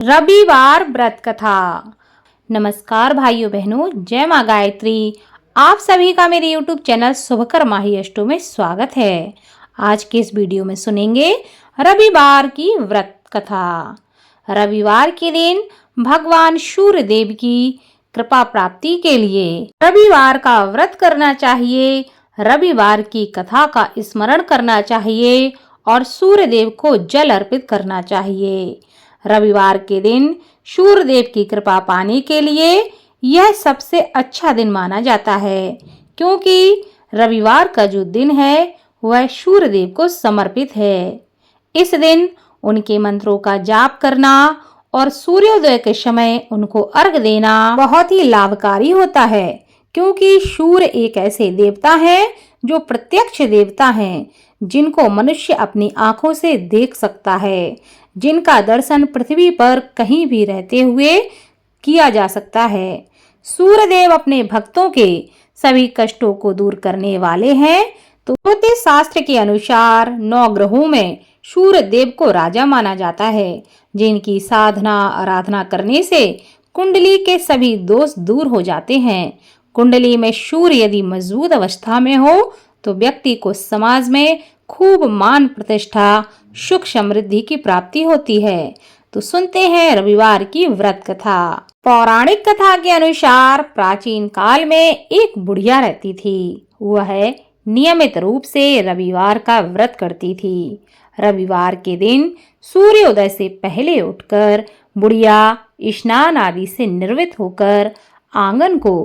रविवार व्रत कथा। नमस्कार भाइयों बहनों, जय माँ गायत्री। आप सभी का मेरे YouTube चैनल शुभकर माही अष्टो में स्वागत है। आज के इस वीडियो में सुनेंगे रविवार की व्रत कथा। रविवार के दिन भगवान सूर्य देव की कृपा प्राप्ति के लिए रविवार का व्रत करना चाहिए। रविवार की कथा का स्मरण करना चाहिए और सूर्य देव को जल अर्पित करना चाहिए। रविवार के दिन सूर्य देव की कृपा पाने के लिए यह सबसे अच्छा दिन माना जाता है, क्योंकि रविवार का जो दिन है वह सूर्य देव को समर्पित है। इस दिन उनके मंत्रों का जाप करना और सूर्योदय के समय उनको अर्घ देना बहुत ही लाभकारी होता है, क्योंकि सूर्य एक ऐसे देवता हैं जो प्रत्यक्ष देवता हैं, जिनको मनुष्य अपनी आंखों से देख सकता है, जिनका दर्शन पृथ्वी पर कहीं भी रहते हुए किया जा सकता है। सूर्य देव अपने भक्तों के सभी कष्टों को दूर करने वाले हैं। तो ज्योतिष शास्त्र के अनुसार 9 ग्रहों में सूर्य देव को राजा माना जाता है, जिनकी साधना आराधना करने से कुंडली के सभी दोष दूर हो जाते हैं। कुंडली में सूर्य यदि मजबूत अवस्था में हो तो व्यक्ति को समाज में खूब मान प्रतिष्ठा, सुख समृद्धि की प्राप्ति होती है। तो सुनते हैं रविवार की व्रत कथा। पौराणिक कथा के अनुसार प्राचीन काल में एक बुढ़िया रहती थी। वह नियमित रूप से रविवार का व्रत करती थी। रविवार के दिन सूर्योदय से पहले उठकर बुढ़िया स्नान आदि से निर्वृत्त होकर आंगन को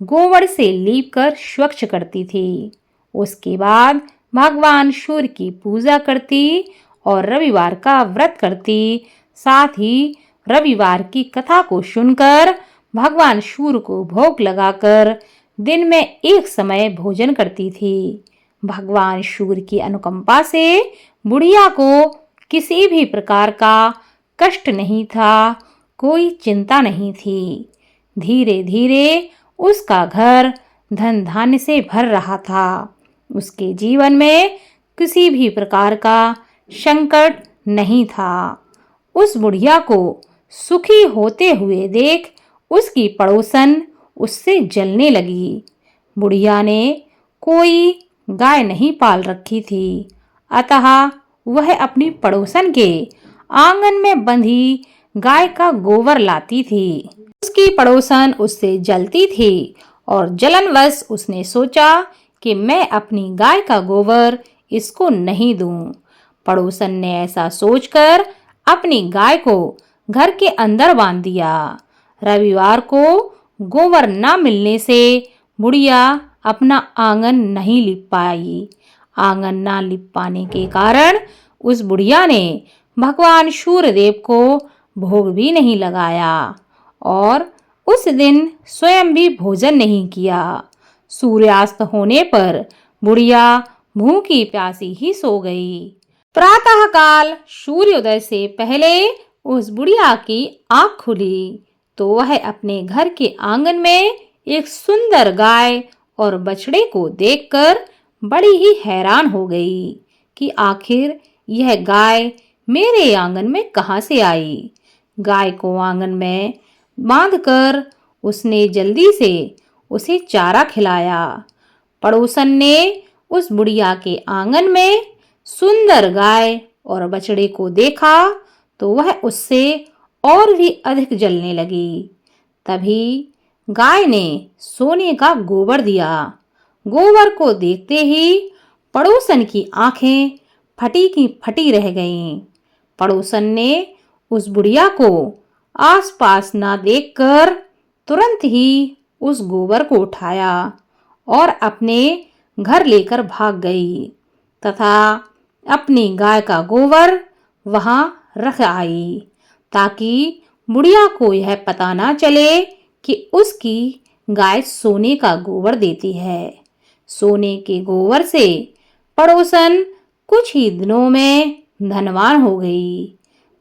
गोबर से लीपकर स्वच्छ करती थी। उसके बाद भगवान सूर्य की पूजा करती और रविवार का व्रत करती। साथ ही रविवार की कथा को सुनकर भगवान सूर्य को भोग लगाकर दिन में एक समय भोजन करती थी। भगवान सूर्य की अनुकंपा से बुढ़िया को किसी भी प्रकार का कष्ट नहीं था, कोई चिंता नहीं थी। धीरे धीरे उसका घर धन धान्य से भर रहा था। उसके जीवन में किसी भी प्रकार का संकट नहीं था। उस बुढ़िया को सुखी होते हुए देख उसकी पड़ोसन उससे जलने लगी। बुढ़िया ने कोई गाय नहीं पाल रखी थी, अतः वह अपनी पड़ोसन के आंगन में बंधी गाय का गोबर लाती थी। उसकी पड़ोसन उससे जलती थी और जलनवश उसने सोचा कि मैं अपनी गाय का गोबर इसको नहीं दूं। पड़ोसन ने ऐसा सोचकर अपनी गाय को घर के अंदर बांध दिया। रविवार को गोबर न मिलने से बुढ़िया अपना आंगन नहीं लिप पाई। आंगन न लिप पाने के कारण उस बुढ़िया ने भगवान सूर्य देव को भोग भी नहीं लगाया और उस दिन स्वयं भी भोजन नहीं किया। सूर्यास्त होने पर बुढ़िया भूखी प्यासी ही सो गई। प्रातः काल सूर्योदय से पहले उस बुढ़िया की आंख खुली तो वह अपने घर के आंगन में एक सुंदर गाय और बछड़े को देखकर बड़ी ही हैरान हो गई कि आखिर यह गाय मेरे आंगन में कहां से आई। गाय को आंगन में बांधकर उसने जल्दी से उसे चारा खिलाया। पड़ोसन ने उस बुढ़िया के आंगन में सुंदर गाय और बछड़े को देखा तो वह उससे और भी अधिक जलने लगी। तभी गाय ने सोने का गोबर दिया। गोबर को देखते ही पड़ोसन की आंखें फटी की फटी रह गईं। पड़ोसन ने उस बुढ़िया को आसपास ना देखकर तुरंत ही उस गोबर को उठाया और अपने घर लेकर भाग गई तथा अपनी गाय का गोबर वहां रख आई, ताकि बुढ़िया को यह पता ना चले कि उसकी गाय सोने का गोबर देती है। सोने के गोबर से पड़ोसन कुछ ही दिनों में धनवान हो गई।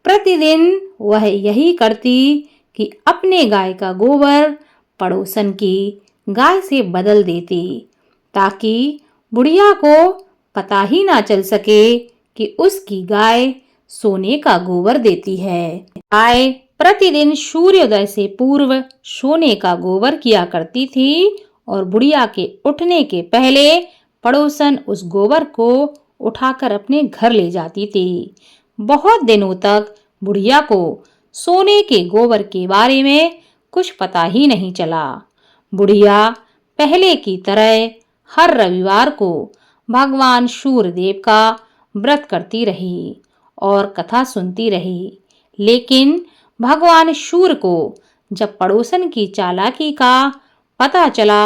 प्रतिदिन वह यही करती कि अपने गाय का गोबर पड़ोसन की गाय से बदल देती, ताकि बुढ़िया को पता ही ना चल सके कि उसकी गाय सोने का गोबर देती है। गाय प्रतिदिन सूर्योदय से पूर्व सोने का गोबर किया करती थी और बुढ़िया के उठने के पहले पड़ोसन उस गोबर को उठाकर अपने घर ले जाती थी। बहुत दिनों तक बुढ़िया को सोने के गोबर के बारे में कुछ पता ही नहीं चला। बुढ़िया पहले की तरह हर रविवार को भगवान सूर्यदेव का व्रत करती रही और कथा सुनती रही। लेकिन भगवान सूर्य को जब पड़ोसन की चालाकी का पता चला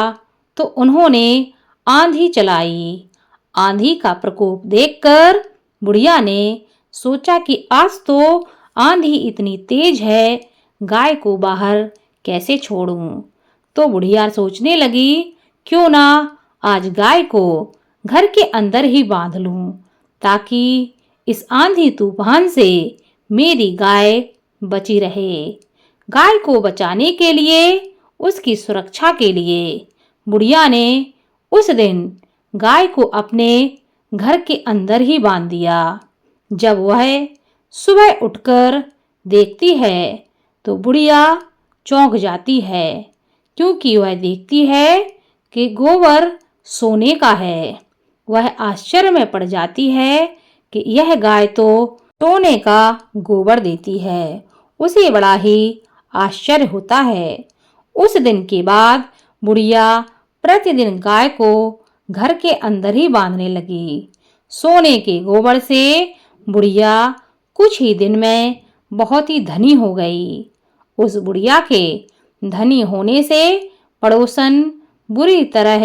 तो उन्होंने आंधी चलाई। आंधी का प्रकोप देखकर बुढ़िया ने सोचा कि आज तो आंधी इतनी तेज है, गाय को बाहर कैसे छोड़ूं। तो बुढ़िया सोचने लगी, क्यों ना आज गाय को घर के अंदर ही बांध लूं, ताकि इस आंधी तूफान से मेरी गाय बची रहे। गाय को बचाने के लिए, उसकी सुरक्षा के लिए बुढ़िया ने उस दिन गाय को अपने घर के अंदर ही बांध दिया। जब वह सुबह उठकर देखती है तो बुढ़िया चौंक जाती है, क्योंकि वह देखती है कि गोबर सोने का है। वह आश्चर्य में पड़ जाती है कि यह गाय तो सोने का गोबर देती है। उसे बड़ा ही आश्चर्य होता है। उस दिन के बाद बुढ़िया प्रतिदिन गाय को घर के अंदर ही बांधने लगी। सोने के गोबर से बुढ़िया कुछ ही दिन में बहुत ही धनी हो गई। उस बुढ़िया के धनी होने से पड़ोसन बुरी तरह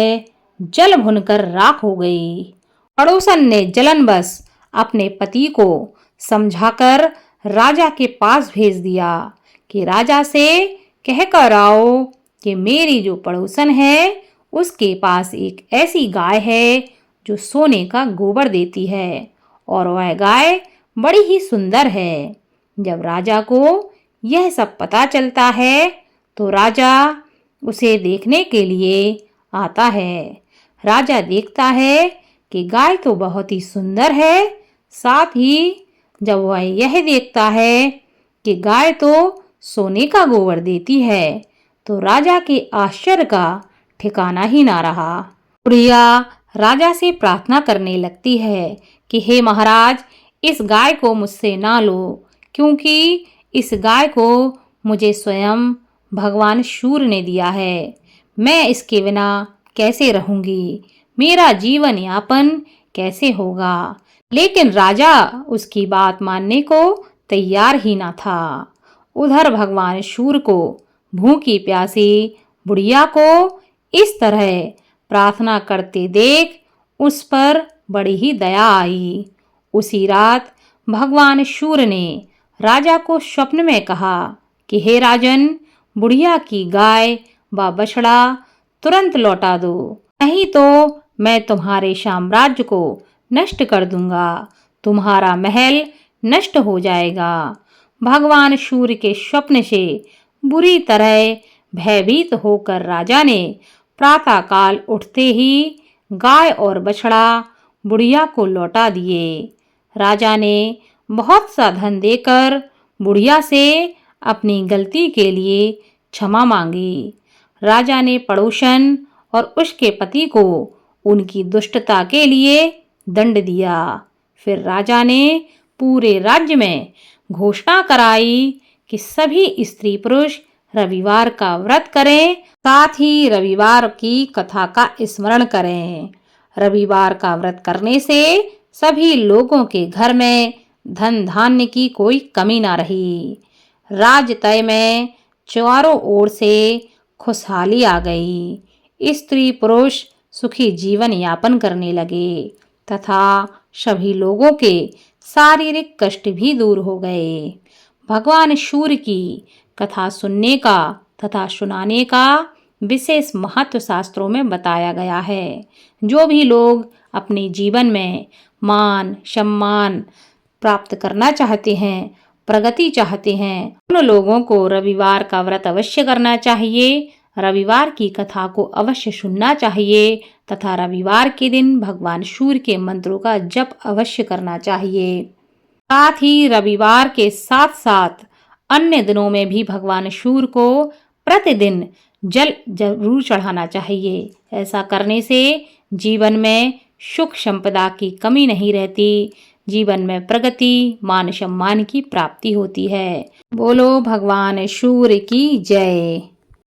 जल भुनकर राख हो गई। पड़ोसन ने जलनवश अपने पति को समझाकर राजा के पास भेज दिया कि राजा से कहकर आओ कि मेरी जो पड़ोसन है उसके पास एक ऐसी गाय है जो सोने का गोबर देती है और वह गाय बड़ी ही सुंदर है। जब राजा को यह सब पता चलता है तो राजा उसे देखने के लिए आता है। राजा देखता है कि गाय तो बहुत ही सुंदर है, साथ ही जब वह यह देखता है कि गाय तो सोने का गोबर देती है तो राजा के आश्चर्य का ठिकाना ही ना रहा। बुढ़िया राजा से प्रार्थना करने लगती है कि हे महाराज, इस गाय को मुझसे ना लो, क्योंकि इस गाय को मुझे स्वयं भगवान सूर्य ने दिया है। मैं इसके बिना कैसे रहूंगी, मेरा जीवन यापन कैसे होगा। लेकिन राजा उसकी बात मानने को तैयार ही ना था। उधर भगवान सूर्य को भूखी प्यासी बुढ़िया को इस तरह प्रार्थना करते देख उस पर बड़ी ही दया आई। उसी रात भगवान सूर्य ने राजा को स्वप्न में कहा कि हे राजन, बुढ़िया की गाय व बछड़ा तुरंत लौटा दो, नहीं तो मैं तुम्हारे साम्राज्य को नष्ट कर दूंगा, तुम्हारा महल नष्ट हो जाएगा। भगवान सूर्य के स्वप्न से बुरी तरह भयभीत होकर राजा ने प्रातःकाल उठते ही गाय और बछड़ा बुढ़िया को लौटा दिए। राजा ने बहुत सा धन देकर बुढ़िया से अपनी गलती के लिए क्षमा मांगी। राजा ने पड़ोसन और उसके पति को उनकी दुष्टता के लिए दंड दिया। फिर राजा ने पूरे राज्य में घोषणा कराई कि सभी स्त्री पुरुष रविवार का व्रत करें, साथ ही रविवार की कथा का स्मरण करें। रविवार का व्रत करने से सभी लोगों के घर में धन धान्य की कोई कमी ना रही। राजतय में चारों ओर से खुशहाली आ गई। स्त्री पुरुष सुखी जीवन यापन करने लगे तथा सभी लोगों के शारीरिक कष्ट भी दूर हो गए। भगवान सूर्य की कथा सुनने का तथा सुनाने का विशेष महत्व शास्त्रों में बताया गया है। जो भी लोग अपने जीवन में मान सम्मान प्राप्त करना चाहते हैं, प्रगति चाहते हैं, उन लोगों को रविवार का व्रत अवश्य करना चाहिए, रविवार की कथा को अवश्य सुनना चाहिए तथा रविवार के दिन भगवान सूर्य के मंत्रों का जप अवश्य करना चाहिए। साथ ही रविवार के साथ साथ अन्य दिनों में भी भगवान सूर्य को प्रतिदिन जल जरूर चढ़ाना चाहिए। ऐसा करने से जीवन में सुख संपदा की कमी नहीं रहती, जीवन में प्रगति, मान सम्मान की प्राप्ति होती है। बोलो भगवान सूर्य की जय।